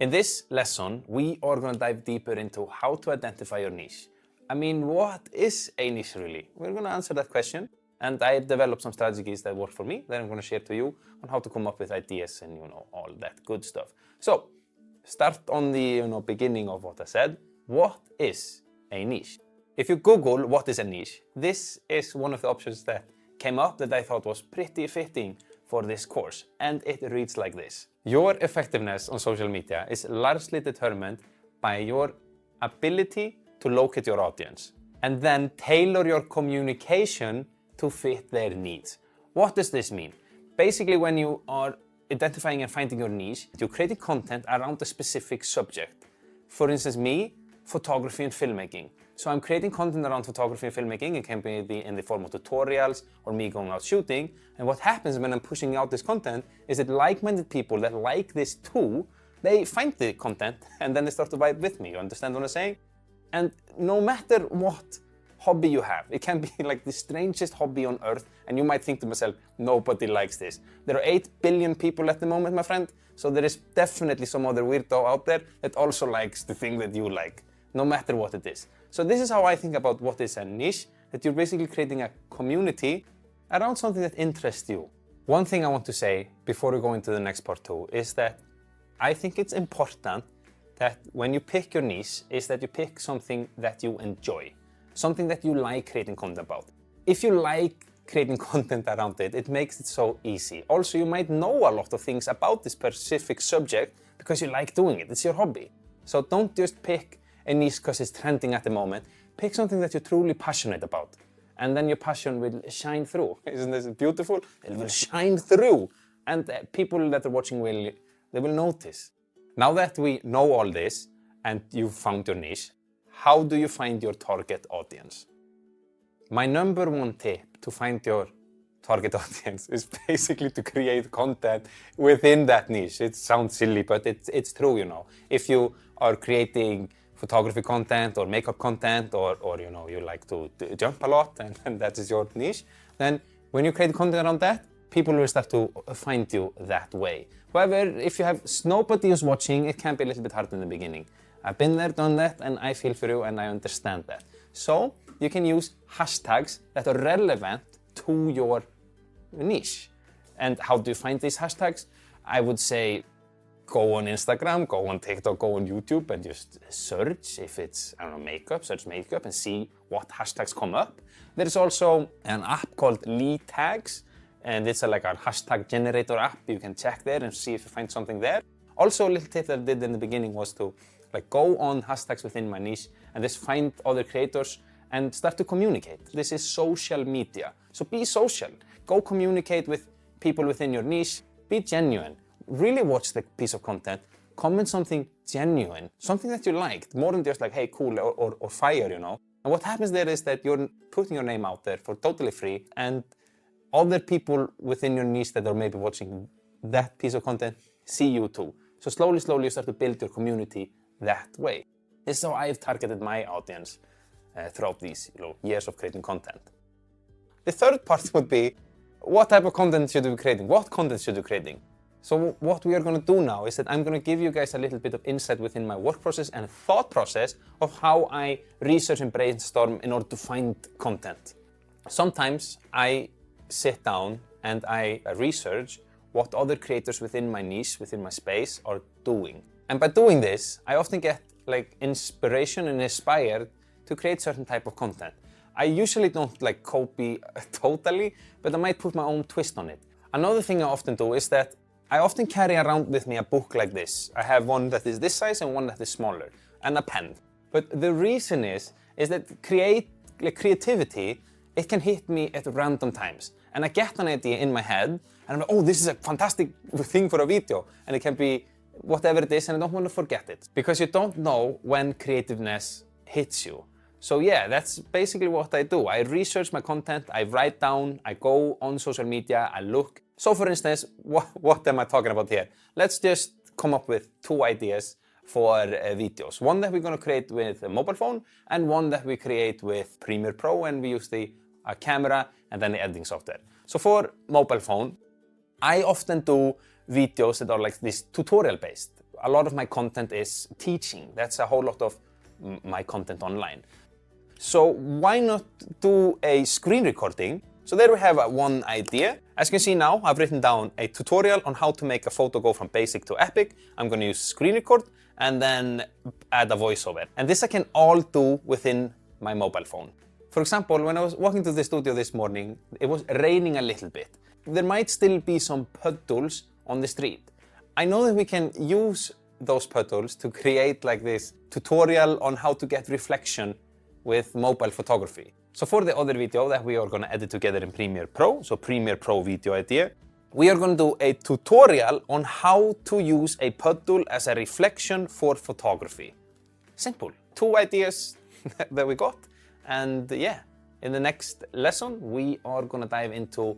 In this lesson, we are going to dive deeper into how to identify your niche. I mean, what is a niche really? We're going to answer that question, and I developed some strategies that work for me that I'm going to share to you on how to come up with ideas and, all that good stuff. So, start on the, beginning of what I said. What is a niche? If you Google what is a niche, this is one of the options that came up that I thought was pretty fitting for this course, and it reads like this. Your effectiveness on social media is largely determined by your ability to locate your audience and then tailor your communication to fit their needs. What does this mean? Basically, when you are identifying and finding your niche, you're creating content around a specific subject. For instance, me, photography and filmmaking. So I'm creating content around photography and filmmaking. It can be in the form of tutorials or me going out shooting. And what happens when I'm pushing out this content is that like-minded people that like this too, they find the content and then they start to vibe with me. You understand what I'm saying? And no matter what hobby you have, it can be like the strangest hobby on earth, and you might think to yourself, nobody likes this. There are 8 billion people at the moment, my friend, so there is definitely some other weirdo out there that also likes the thing that you like, no matter what it is. So this is how I think about what is a niche, that you're basically creating a community around something that interests you. One thing I want to say before we go into the next part 2 is that I think it's important that when you pick your niche is that you pick something that you enjoy, something that you like creating content about. If you like creating content around it, it makes it so easy. Also, you might know a lot of things about this specific subject because you like doing it. It's your hobby. So don't just pick a niche because it's trending at the moment. Pick something that you're truly passionate about, and then your passion will shine through. Isn't this beautiful? It will shine through, and people that are watching will notice. Now that we know all this and you've found your niche, how do you find your target audience? My number 1 tip to find your target audience is basically to create content within that niche. It sounds silly, but it's true, If you are creating photography content or makeup content or you like to jump a lot and that is your niche, then when you create content around that, people will start to find you that way. However, if you have nobody who's watching, it can be a little bit hard in the beginning. I've been there, done that, and I feel for you and I understand that. So you can use hashtags that are relevant to your niche. And how do you find these hashtags? I would say go on Instagram, go on TikTok, go on YouTube and just search if it's, makeup, search makeup and see what hashtags come up. There's also an app called Lead Tags, and it's like a hashtag generator app. You can check there and see if you find something there. Also, a little tip that I did in the beginning was to go on hashtags within my niche and just find other creators and start to communicate. This is social media. So be social. Go communicate with people within your niche. Be genuine. Really watch the piece of content. Comment something genuine, something that you liked, more than just like, hey, cool or fire, And what happens there is that you're putting your name out there for totally free, and other people within your niche that are maybe watching that piece of content see you too. So slowly you start to build your community that way. This is how I've targeted my audience throughout these years of creating content. The third part would be, what type of content should we be creating? What content should we be creating? So what we are going to do now is that I'm going to give you guys a little bit of insight within my work process and thought process of how I research and brainstorm in order to find content. Sometimes I sit down and I research what other creators within my niche, within my space are doing. And by doing this, I often get inspiration and inspired to create certain type of content. I usually don't copy totally, but I might put my own twist on it. Another thing I often do is that I often carry around with me a book like this. I have one that is this size and one that is smaller, and a pen. But the reason is that creativity, it can hit me at random times. And I get an idea in my head, and I'm like, oh, this is a fantastic thing for a video. And it can be whatever it is, and I don't want to forget it. Because you don't know when creativeness hits you. So yeah, that's basically what I do. I research my content, I write down, I go on social media, I look. So for instance, what am I talking about here? Let's just come up with 2 ideas for videos. One that we're going to create with a mobile phone, and one that we create with Premiere Pro, and we use the camera and then the editing software. So for mobile phone, I often do videos that are like this tutorial based. a lot of my content is teaching. That's a whole lot of my content online. So why not do a screen recording? So there we have one idea. As you can see now, I've written down a tutorial on how to make a photo go from basic to epic. I'm going to use screen record and then add a voiceover. And this I can all do within my mobile phone. For example, when I was walking to the studio this morning, it was raining a little bit. There might still be some puddles on the street. I know that we can use those puddles to create like this tutorial on how to get reflection with mobile photography. So for the other video that we are going to edit together in Premiere Pro, so Premiere Pro video idea, we are going to do a tutorial on how to use a puddle as a reflection for photography. Simple. 2 ideas that we got. And yeah, in the next lesson, we are going to dive into